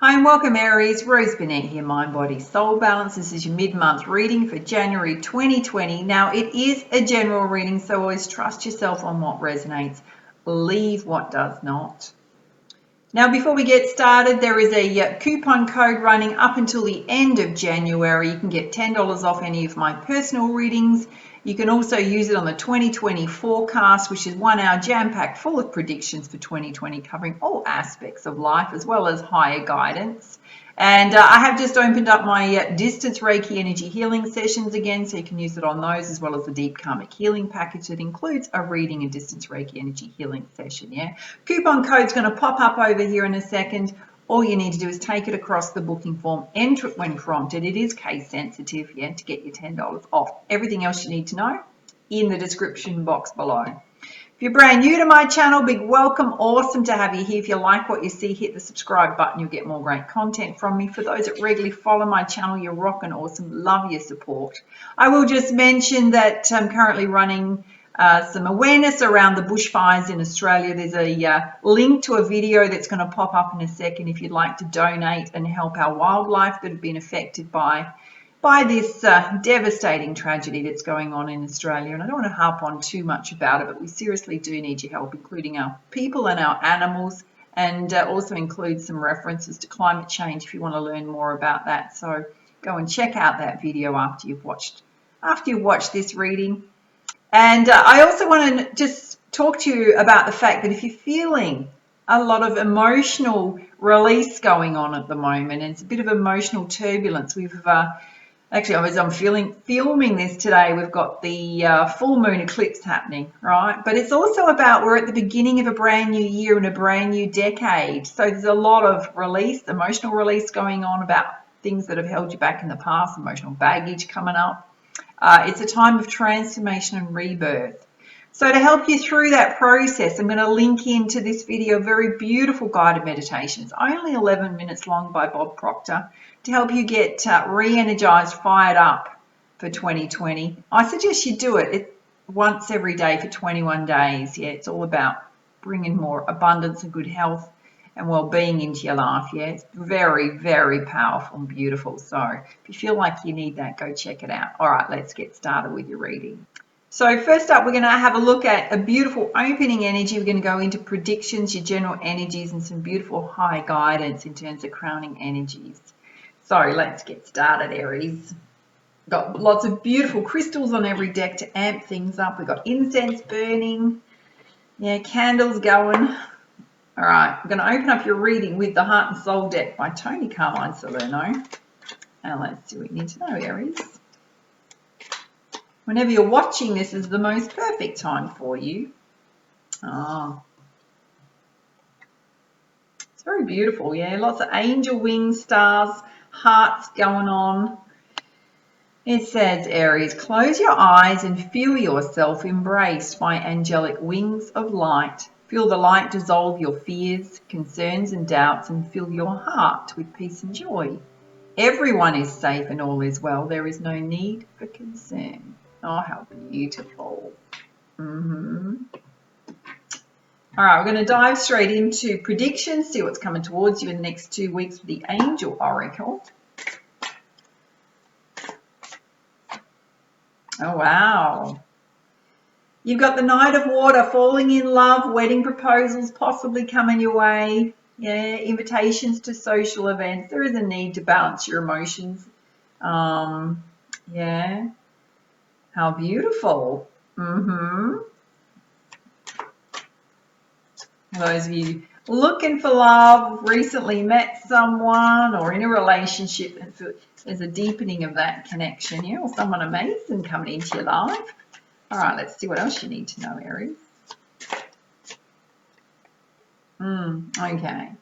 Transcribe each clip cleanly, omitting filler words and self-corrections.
Hi and welcome Aries, Rose Burnett here, Mind, Body, Soul Balance. This is your mid-month reading for January 2020. Now it is a general reading, so always trust yourself on what resonates, leave what does not. Now before we get started, there is a coupon code running up until the end of January. You can get $10 off any of my personal readings. You can also use it on the 2020 forecast, which is 1 hour jam-packed full of predictions for 2020, covering all aspects of life as well as higher guidance. And I have just opened up my distance Reiki energy healing sessions again, so you can use it on those as well as the deep karmic healing package that includes a reading and distance Reiki energy healing session. Yeah, coupon code's going to pop up over here in a second. All you need to do is take it across the booking form, enter it when prompted. It is case sensitive, yeah, to get your $10 off. Everything else you need to know in the description box below. If you're brand new to my channel, big welcome. Awesome to have you here. If you like what you see, hit the subscribe button. You'll get more great content from me. For those that regularly follow my channel, you're rocking awesome. Love your support. I will just mention that I'm currently running some awareness around the bushfires in Australia. There's a link to a video that's going to pop up in a second if you'd like to donate and help our wildlife that have been affected by this devastating tragedy that's going on in Australia. And I don't want to harp on too much about it, but we seriously do need your help, including our people and our animals, and also include some references to climate change if you want to learn more about that. So go and check out that video after you've watched this reading. And I also want to just talk to you about the fact that if you're feeling a lot of emotional release going on at the moment, and it's a bit of emotional turbulence. Actually, as I'm filming this today, we've got the full moon eclipse happening, right? But it's also about we're at the beginning of a brand new year and a brand new decade. So there's a lot of release, emotional release going on about things that have held you back in the past, emotional baggage coming up. It's a time of transformation and rebirth. So to help you through that process, I'm going to link into this video a very beautiful guided meditation. It's only 11 minutes long by Bob Proctor to help you get re-energized, fired up for 2020. I suggest you do it once every day for 21 days. Yeah, it's all about bringing more abundance and good health and well-being into your life. Yeah, it's very, very powerful and beautiful. So if you feel like you need that, go check it out. All right, let's get started with your reading. So first up, we're going to have a look at a beautiful opening energy. We're going to go into predictions, your general energies, and some beautiful high guidance in terms of crowning energies. So let's get started, Aries. Got lots of beautiful crystals on every deck to amp things up. We've got incense burning, yeah, candles going. All right, I'm going to open up your reading with the Heart and Soul deck by Tony Carmine Salerno. And let's see what you need to know, Aries. Whenever you're watching this is the most perfect time for you. Oh, it's very beautiful, yeah. Lots of angel wings, stars, hearts going on. It says, Aries, close your eyes and feel yourself embraced by angelic wings of light. Feel the light dissolve your fears, concerns and doubts, and fill your heart with peace and joy. Everyone is safe and all is well. There is no need for concern. Oh, how beautiful. All right, we're going to dive straight into predictions, see what's coming towards you in the next 2 weeks with the Angel Oracle. Oh, wow. You've got the Knight of Water, falling in love, wedding proposals possibly coming your way. Yeah, invitations to social events. There is a need to balance your emotions. Yeah. How beautiful. Those of you looking for love, recently met someone or in a relationship, there's a deepening of that connection, yeah, or someone amazing coming into your life. All right, let's see what else you need to know, Aries. Okay.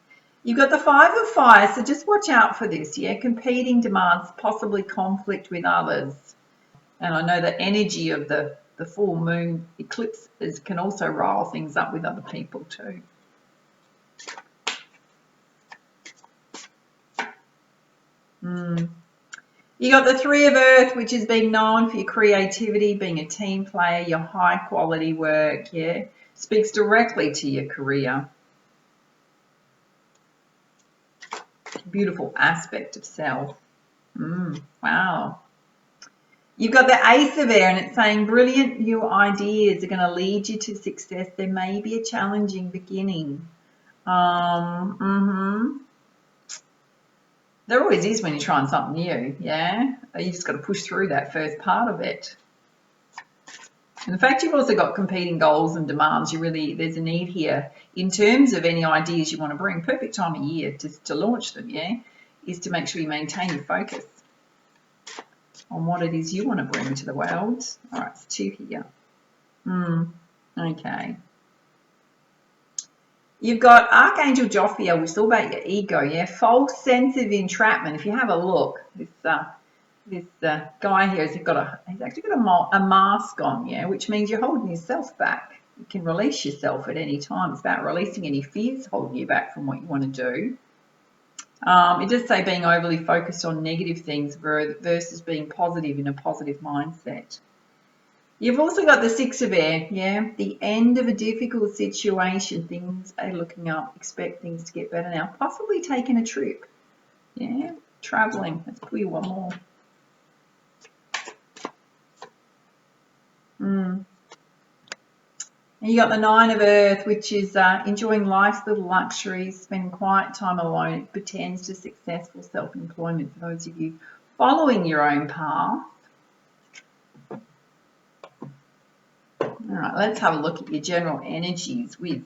You've got the Five of Fire, so just watch out for this, yeah, competing demands, possibly conflict with others. And I know the energy of the full moon eclipse can also rile things up with other people too. You got the Three of Earth, which is being known for your creativity, being a team player, your high quality work, yeah, speaks directly to your career. beautiful aspect of self. Wow. You've got the Ace of Air, and it's saying brilliant new ideas are going to lead you to success. There may be a challenging beginning. There always is when you're trying something new, yeah? You just got to push through that first part of it. And the fact you've also got competing goals and demands, there's a need here in terms of any ideas you want to bring. Perfect time of year to launch them, yeah, is to make sure you maintain your focus on what it is you want to bring to the world. All right, it's 2 here. Okay. You've got Archangel Jophiel, which is all about your ego, yeah? False sense of entrapment. If you have a look, this guy here he's actually got a mask on, yeah, which means you're holding yourself back. You can release yourself at any time. It's about releasing any fears holding you back from what you want to do. It does say being overly focused on negative things versus being positive in a positive mindset. You've also got the 6 of Air, yeah, the end of a difficult situation. Things are looking up. Expect things to get better now. Possibly taking a trip, yeah, traveling. Let's pull you one more. And you got the 9 of Earth, which is enjoying life's little luxuries, spending quiet time alone. It pertains to successful self-employment for those of you following your own path. All right, let's have a look at your general energies with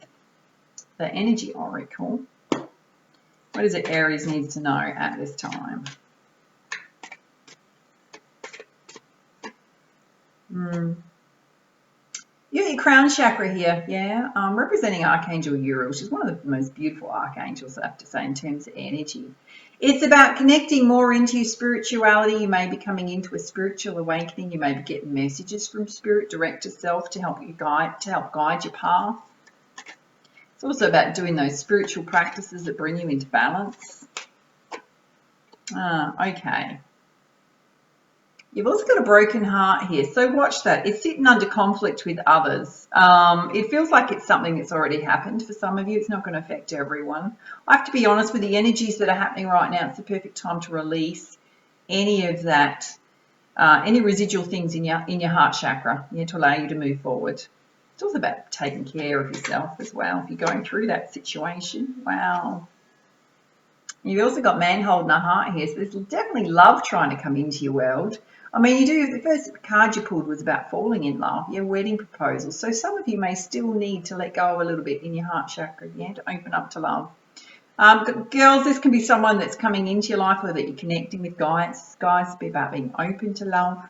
the Energy Oracle. What is it Aries needs to know at this time? You got your crown chakra here, yeah, representing Archangel Uriel, which is one of the most beautiful archangels, I have to say, in terms of energy. It's about connecting more into your spirituality. You may be coming into a spiritual awakening. You may be getting messages from Spirit direct to self to help guide your path. It's also about doing those spiritual practices that bring you into balance. Okay. You've also got a broken heart here, so watch that. It's sitting under conflict with others. It feels like it's something that's already happened for some of you. It's not going to affect everyone. I have to be honest with the energies that are happening right now. It's the perfect time to release any of that, any residual things in your heart chakra, yeah, to allow you to move forward. It's also about taking care of yourself as well if you're going through that situation. Wow. You've also got man holding a heart here, so there's definitely love trying to come into your world. I mean, the first card you pulled was about falling in love, your wedding proposal. So some of you may still need to let go a little bit in your heart chakra, yeah, to open up to love. Girls, this can be someone that's coming into your life or that you're connecting with. Guys, be about being open to love.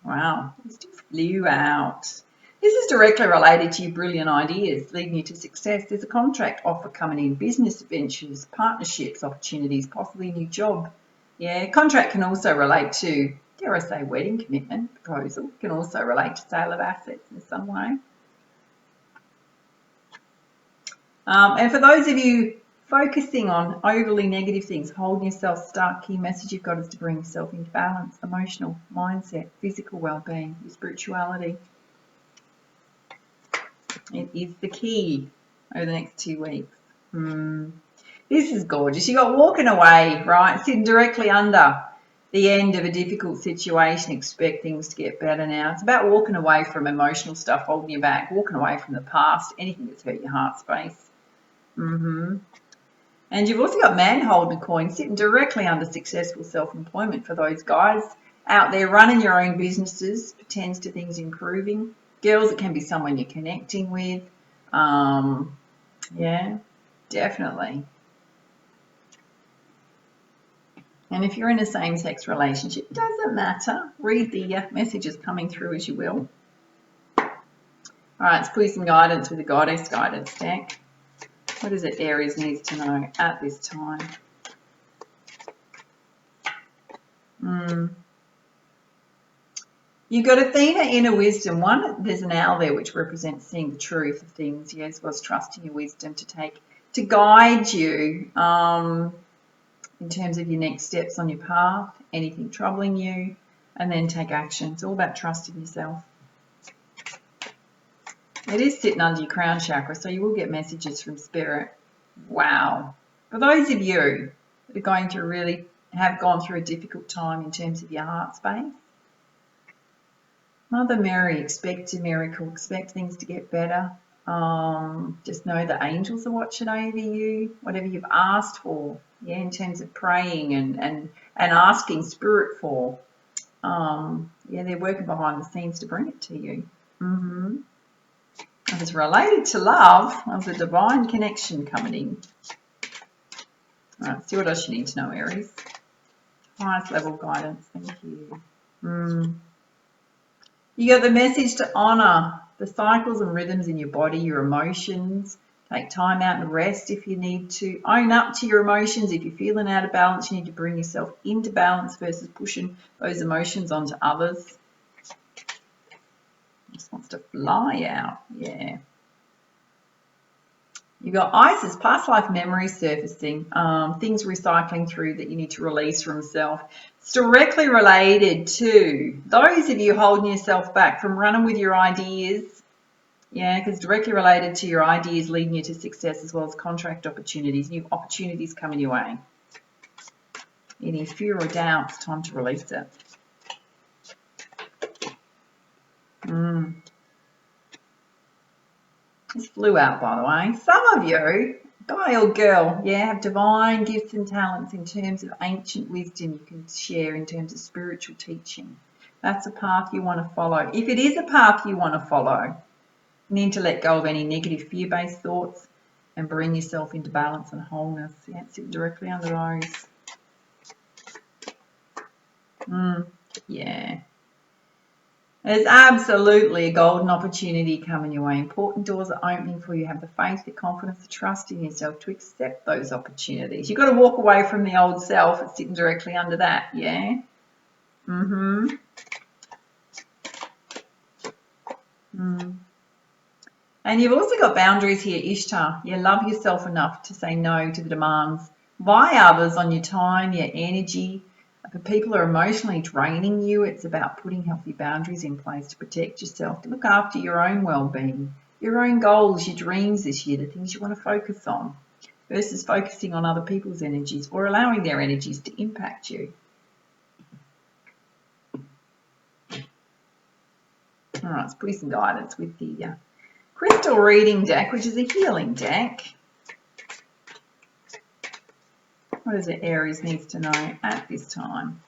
Wow, this just flew out. This is directly related to your brilliant ideas leading you to success. There's a contract offer coming in, business ventures, partnerships, opportunities, possibly a new job. Yeah, contract can also relate to, dare I say, wedding commitment, proposal. Can also relate to sale of assets in some way. And for those of you focusing on overly negative things, holding yourself stuck, key message you've got is to bring yourself into balance, emotional, mindset, physical well-being, your spirituality. It is the key over the next 2 weeks. This is gorgeous. You got walking away, right? Sitting directly under the end of a difficult situation. Expect things to get better now. It's about walking away from emotional stuff holding you back, walking away from the past, anything that's hurt your heart space. And you've also got man holding a coin, sitting directly under successful self-employment for those guys out there running your own businesses, pertains to things improving. Girls, it can be someone you're connecting with. Yeah, definitely. And if you're in a same-sex relationship, it doesn't matter. Read the messages coming through as you will. All right, let's put some guidance with the Goddess Guidance deck. What is it Aries needs to know at this time? You've got Athena, inner wisdom. There's an owl there which represents seeing the truth of things. Yes, was trusting your wisdom to guide you in terms of your next steps on your path, anything troubling you, and then take action. It's all about trusting yourself. It is sitting under your crown chakra, so you will get messages from Spirit. Wow. For those of you that are going to really have gone through a difficult time in terms of your heart space, Mother Mary, expect a miracle, expect things to get better. Just know the angels are watching over you, whatever you've asked for, yeah, in terms of praying and asking Spirit for. Yeah, they're working behind the scenes to bring it to you. If it's related to love, there's a divine connection coming in. All right, see what else you need to know, Aries. Highest level guidance, thank you. You got the message to honour the cycles and rhythms in your body, your emotions. Take time out and rest if you need to. Own up to your emotions. If you're feeling out of balance, you need to bring yourself into balance versus pushing those emotions onto others. Just wants to fly out, yeah. You got Isis, past life memories surfacing, things recycling through that you need to release from self. It's directly related to those of you holding yourself back from running with your ideas. Yeah, because it's directly related to your ideas leading you to success as well as contract opportunities, new opportunities coming your way. Any fear or doubt, it's time to release it. This flew out, by the way. Some of you, guy or girl, yeah, have divine gifts and talents in terms of ancient wisdom you can share in terms of spiritual teaching. That's a path you want to follow. If it is a path you want to follow, you need to let go of any negative fear-based thoughts and bring yourself into balance and wholeness. Yeah, sit directly under those. Yeah. There's absolutely a golden opportunity coming your way. Important doors are opening for you. Have the faith, the confidence, the trust in yourself to accept those opportunities. You've got to walk away from the old self. It's sitting directly under that, yeah? And you've also got boundaries here, Ishtar. You love yourself enough to say no to the demands by others on your time, your energy. If people are emotionally draining you, it's about putting healthy boundaries in place to protect yourself, to look after your own well-being, your own goals, your dreams this year, the things you want to focus on, versus focusing on other people's energies or allowing their energies to impact you. All right, let's put some guidance with the crystal reading deck, which is a healing deck. What is it Aries needs to know at this time?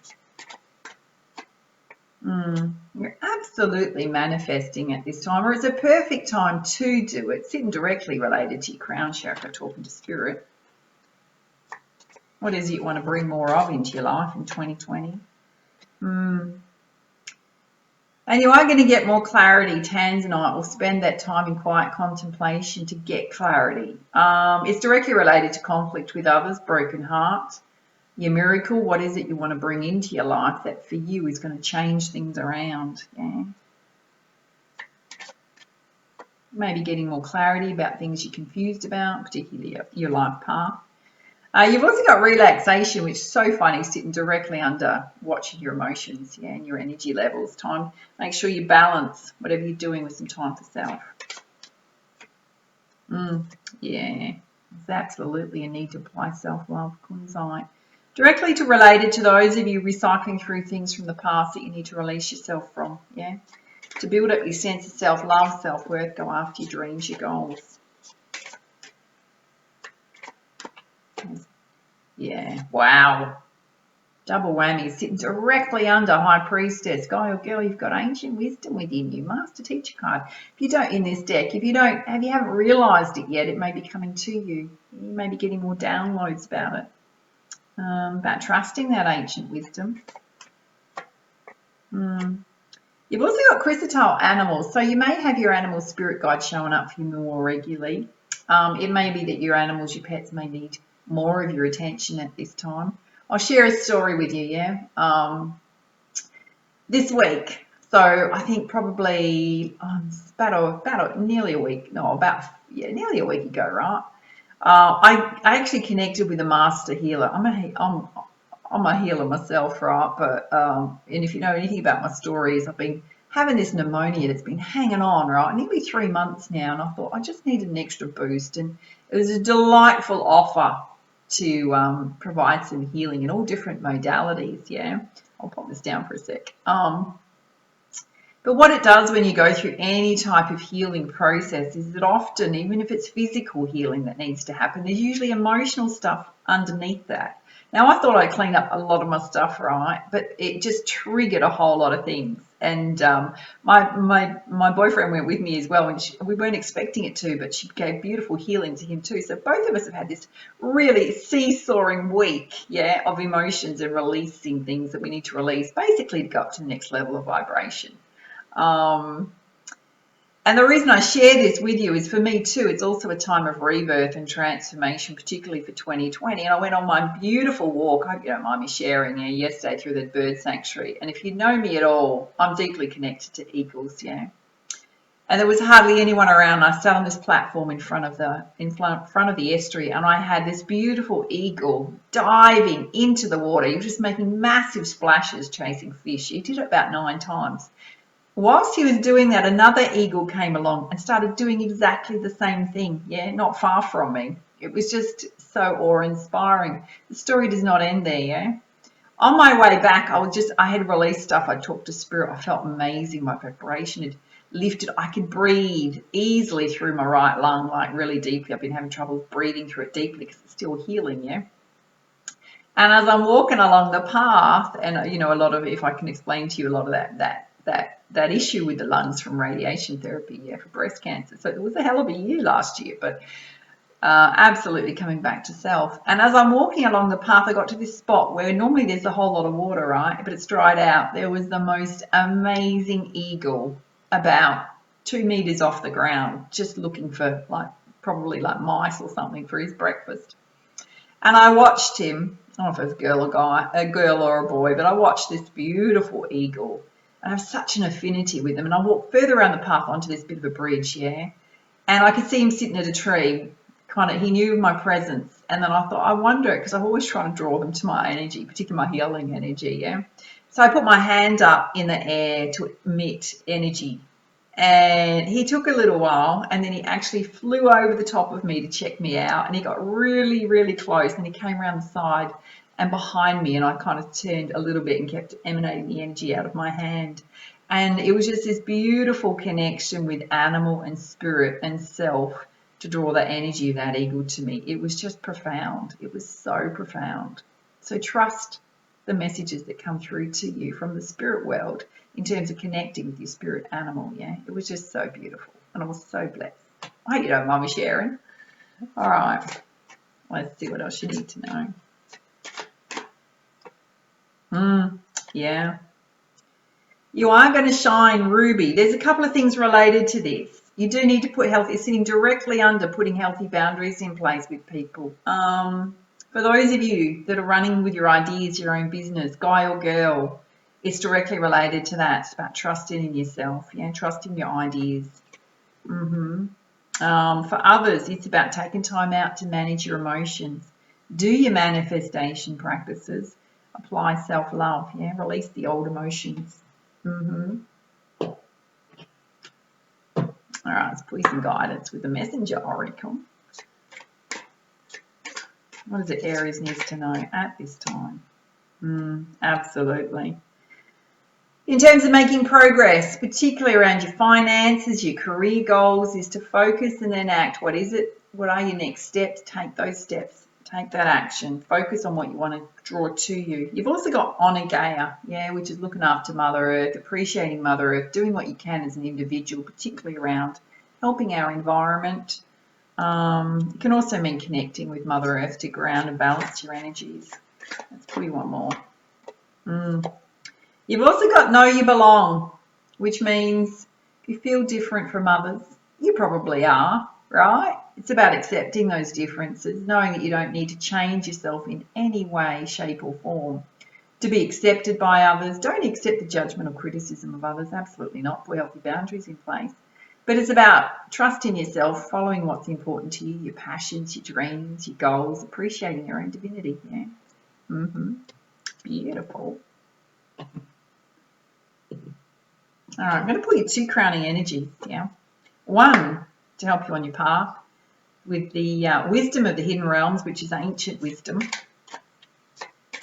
You're absolutely manifesting at this time, or it's a perfect time to do it. Sitting directly related to your crown chakra, talking to spirit. What is it you want to bring more of into your life in 2020? And you are going to get more clarity. Tanzanite will spend that time in quiet contemplation to get clarity. It's directly related to conflict with others, broken heart. Your miracle, what is it you want to bring into your life that for you is going to change things around? Yeah. Maybe getting more clarity about things you're confused about, particularly your life path. You've also got relaxation, which is so funny, sitting directly under watching your emotions, yeah, and your energy levels. Time, make sure you balance whatever you're doing with some time for self. Yeah, there's absolutely a need to apply self-love, Kunzite. Directly related to those of you recycling through things from the past that you need to release yourself from, yeah? To build up your sense of self-love, self-worth, go after your dreams, your goals. Yeah, wow. Double whammy, sitting directly under High Priestess. Guy or girl, you've got ancient wisdom within you. Master Teacher card. If you don't, in this deck, if you haven't realised it yet, it may be coming to you. You may be getting more downloads about it. About trusting that ancient wisdom. You've also got chrysotile animals. So you may have your animal spirit guide showing up for you more regularly. It may be that your animals, your pets may need more of your attention at this time. I'll share a story with you, yeah? This week, so I think probably nearly a week ago, right? I actually connected with a master healer. I'm a healer myself, right? But and if you know anything about my stories, I've been having this pneumonia that's been hanging on, right, nearly 3 months now, and I thought I just needed an extra boost, and it was a delightful offer to provide some healing in all different modalities. Yeah, I'll pop this down for a sec. But what it does when you go through any type of healing process is that often, even if it's physical healing that needs to happen, there's usually emotional stuff underneath that. Now, I thought I'd clean up a lot of my stuff, right? But it just triggered a whole lot of things. And my boyfriend went with me as well, and we weren't expecting it to, but she gave beautiful healing to him too. So both of us have had this really seesawing week, yeah, of emotions and releasing things that we need to release, basically to go up to the next level of vibration. And the reason I share this with you is for me too, it's also a time of rebirth and transformation, particularly for 2020. And I went on my beautiful walk, I hope you don't mind me sharing, yesterday through the bird sanctuary. And if you know me at all, I'm deeply connected to eagles, yeah. And there was hardly anyone around. I sat on this platform in front of the estuary, and I had this beautiful eagle diving into the water. He was just making massive splashes chasing fish. He did it about 9 times. Whilst he was doing that, another eagle came along and started doing exactly the same thing, yeah, not far from me. It was just so awe-inspiring. The story does not end there, yeah. On my way back, I had released stuff. I talked to spirit. I felt amazing. My vibration had lifted. I could breathe easily through my right lung, like really deeply. I've been having trouble breathing through it deeply because it's still healing, yeah. And as I'm walking along the path, and a lot of, if I can explain to you a lot of that issue with the lungs from radiation therapy, yeah, for breast cancer. So it was a hell of a year last year, but absolutely coming back to self. And as I'm walking along the path, I got to this spot where normally there's a whole lot of water, right? But it's dried out. There was the most amazing eagle about 2 meters off the ground, just looking for probably mice or something for his breakfast. And I watched him. I don't know if it was a girl or a boy, but I watched this beautiful eagle. And I have such an affinity with him. And I walked further around the path onto this bit of a bridge, yeah. And I could see him sitting at a tree. He knew my presence. And then I thought, I wonder, because I'm always trying to draw them to my energy, particularly my healing energy, yeah. So I put my hand up in the air to emit energy. And he took a little while, and then he actually flew over the top of me to check me out, and he got really, really close, and he came around the side and behind me, and I kind of turned a little bit and kept emanating the energy out of my hand. And it was just this beautiful connection with animal and spirit and self to draw the energy of that eagle to me. It was just profound. It was so profound. So trust the messages that come through to you from the spirit world in terms of connecting with your spirit animal, yeah. It was just so beautiful, and I was so blessed. I hope you don't mind me sharing. All right, let's see what else you need to know. Yeah. You are going to shine, Ruby. There's a couple of things related to this. You do need to put healthy, sitting directly under putting healthy boundaries in place with people. For those of you that are running with your ideas, your own business, guy or girl, it's directly related to that. It's about trusting in yourself, yeah, trusting your ideas. For others, it's about taking time out to manage your emotions. Do your manifestation practices. Apply self-love, yeah, release the old emotions. All right, let's put some guidance with the Messenger Oracle. What does the Aries needs to know at this time? Absolutely. In terms of making progress, particularly around your finances, your career goals, is to focus and then act. What is it? What are your next steps? Take those steps. Take that action. Focus on what you want to draw to you. You've also got Onagaya, yeah, which is looking after Mother Earth, appreciating Mother Earth, doing what you can as an individual, particularly around helping our environment. It can also mean connecting with Mother Earth to ground and balance your energies. Let's put you one more. You've also got Know You Belong, which means if you feel different from others, you probably are, right? It's about accepting those differences, knowing that you don't need to change yourself in any way, shape or form to be accepted by others. Don't accept the judgment or criticism of others, absolutely not. Put healthy boundaries in place. But it's about trusting yourself, following what's important to you, your passions, your dreams, your goals, appreciating your own divinity, yeah? Beautiful. All right, I'm going to pull you 2 crowning energies here. One, to help you on your path with the wisdom of the hidden realms, which is ancient wisdom.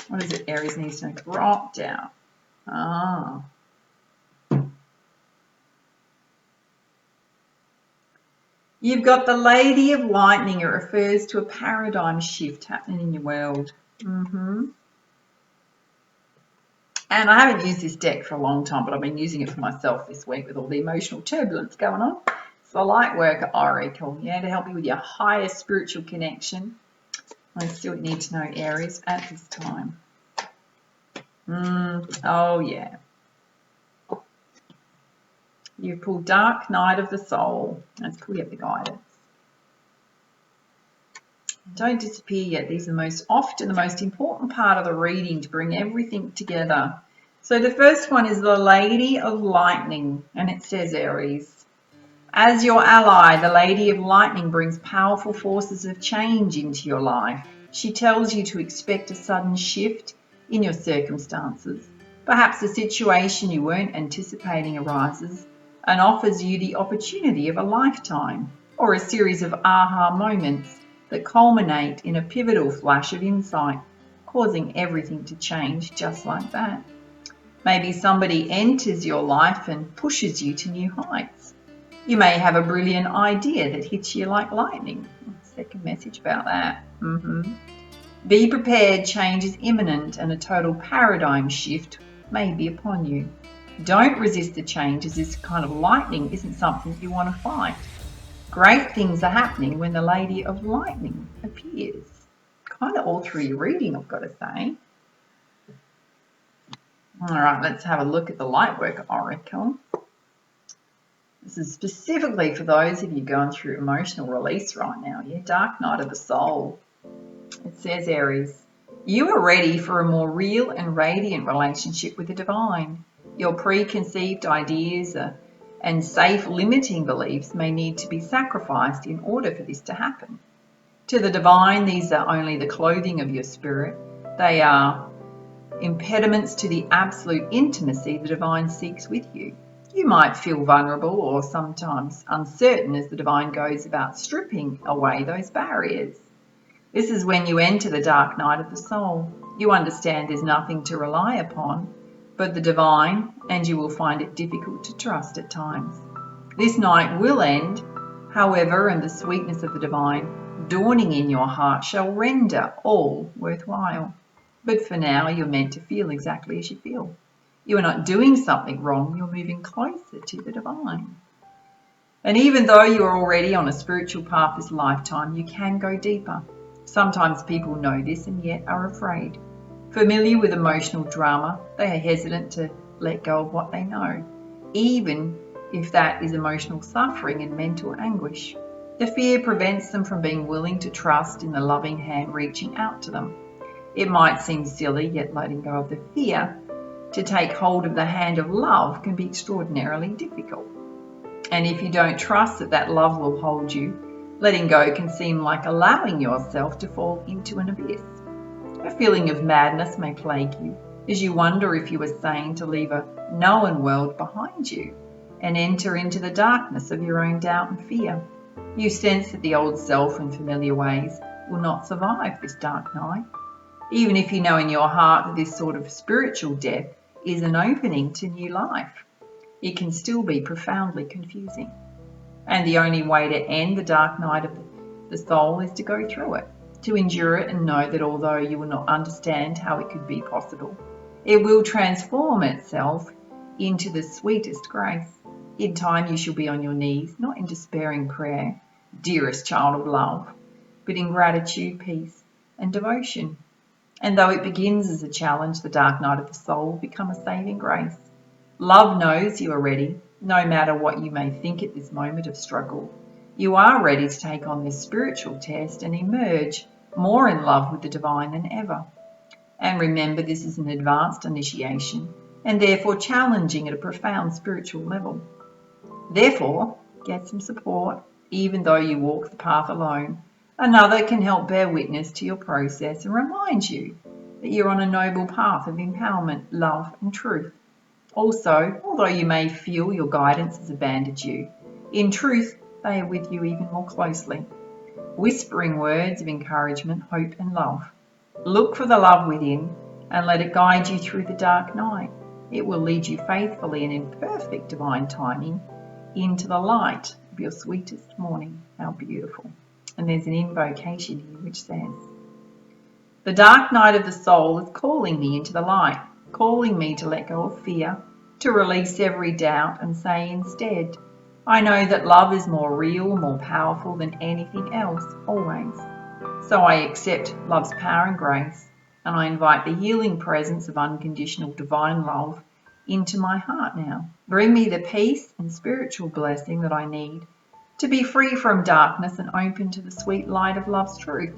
What is it Aries needs to know? Drop down. Ah. You've got the Lady of Lightning. It refers to a paradigm shift happening in your world. And I haven't used this deck for a long time, but I've been using it for myself this week with all the emotional turbulence going on. It's the Lightworker Oracle, to help you with your higher spiritual connection. Let's see what you need to know, Aries, at this time. Oh, yeah. You've pulled Dark Night of the Soul. Let's pull you up the guidance. Don't disappear yet. These are often the most important part of the reading to bring everything together. So the first one is the Lady of Lightning, and it says, Aries, as your ally, the Lady of Lightning brings powerful forces of change into your life. She tells you to expect a sudden shift in your circumstances. Perhaps a situation you weren't anticipating arises and offers you the opportunity of a lifetime, or a series of aha moments that culminate in a pivotal flash of insight, causing everything to change just like that. Maybe somebody enters your life and pushes you to new heights. You may have a brilliant idea that hits you like lightning. Second message about that. Be prepared, change is imminent and a total paradigm shift may be upon you. Don't resist the change, as this kind of lightning isn't something you want to fight. Great things are happening when the Lady of Lightning appears. Kind of all through your reading, I've got to say. All right, let's have a look at the Lightworker Oracle. This is specifically for those of you going through emotional release right now. Dark Night of the Soul. It says, Aries, you are ready for a more real and radiant relationship with the divine. Your preconceived ideas and safe limiting beliefs may need to be sacrificed in order for this to happen. To the divine, these are only the clothing of your spirit. They are impediments to the absolute intimacy the divine seeks with you. You might feel vulnerable or sometimes uncertain as the divine goes about stripping away those barriers. This is when you enter the dark night of the soul. You understand there's nothing to rely upon but the divine, and you will find it difficult to trust at times. This night will end, however, and the sweetness of the divine dawning in your heart shall render all worthwhile. But for now, you're meant to feel exactly as you feel. You are not doing something wrong, you're moving closer to the divine. And even though you're already on a spiritual path this lifetime, you can go deeper. Sometimes people know this and yet are afraid. Familiar with emotional drama, they are hesitant to let go of what they know, even if that is emotional suffering and mental anguish. The fear prevents them from being willing to trust in the loving hand reaching out to them. It might seem silly, yet letting go of the fear to take hold of the hand of love can be extraordinarily difficult. And if you don't trust that love will hold you, letting go can seem like allowing yourself to fall into an abyss. A feeling of madness may plague you as you wonder if you are sane to leave a known world behind you and enter into the darkness of your own doubt and fear. You sense that the old self and familiar ways will not survive this dark night. Even if you know in your heart that this sort of spiritual death is an opening to new life, it can still be profoundly confusing. And the only way to end the dark night of the soul is to go through it, to endure it and know that although you will not understand how it could be possible, it will transform itself into the sweetest grace. In time you shall be on your knees, not in despairing prayer, dearest child of love, but in gratitude, peace and devotion. And though it begins as a challenge, the dark night of the soul will become a saving grace. Love knows you are ready, no matter what you may think at this moment of struggle. You are ready to take on this spiritual test and emerge more in love with the divine than ever. And remember, this is an advanced initiation and therefore challenging at a profound spiritual level. Therefore, get some support, even though you walk the path alone. Another can help bear witness to your process and remind you that you're on a noble path of empowerment, love and truth. Also, although you may feel your guidance has abandoned you, in truth, they are with you even more closely, whispering words of encouragement, hope and love. Look for the love within and let it guide you through the dark night. It will lead you faithfully and in perfect divine timing into the light of your sweetest morning. How beautiful. And there's an invocation here which says, the dark night of the soul is calling me into the light, calling me to let go of fear, to release every doubt and say instead, I know that love is more real, more powerful than anything else, always. So I accept love's power and grace, and I invite the healing presence of unconditional divine love into my heart now. Bring me the peace and spiritual blessing that I need to be free from darkness and open to the sweet light of love's truth.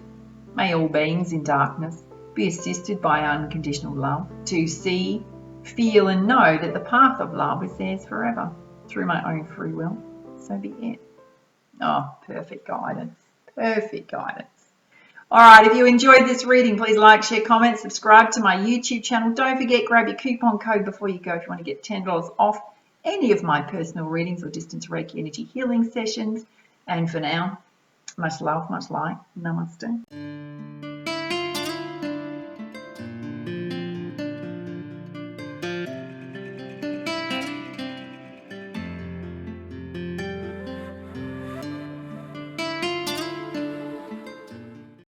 May all beings in darkness be assisted by unconditional love to see, feel and know that the path of love is theirs forever through my own free will. So be it. Oh, perfect guidance. Perfect guidance. All right, if you enjoyed this reading, please like, share, comment, subscribe to my YouTube channel. Don't forget, grab your coupon code before you go if you want to get $10 off any of my personal readings or distance Reiki energy healing sessions. And for now, much love, much light. Namaste.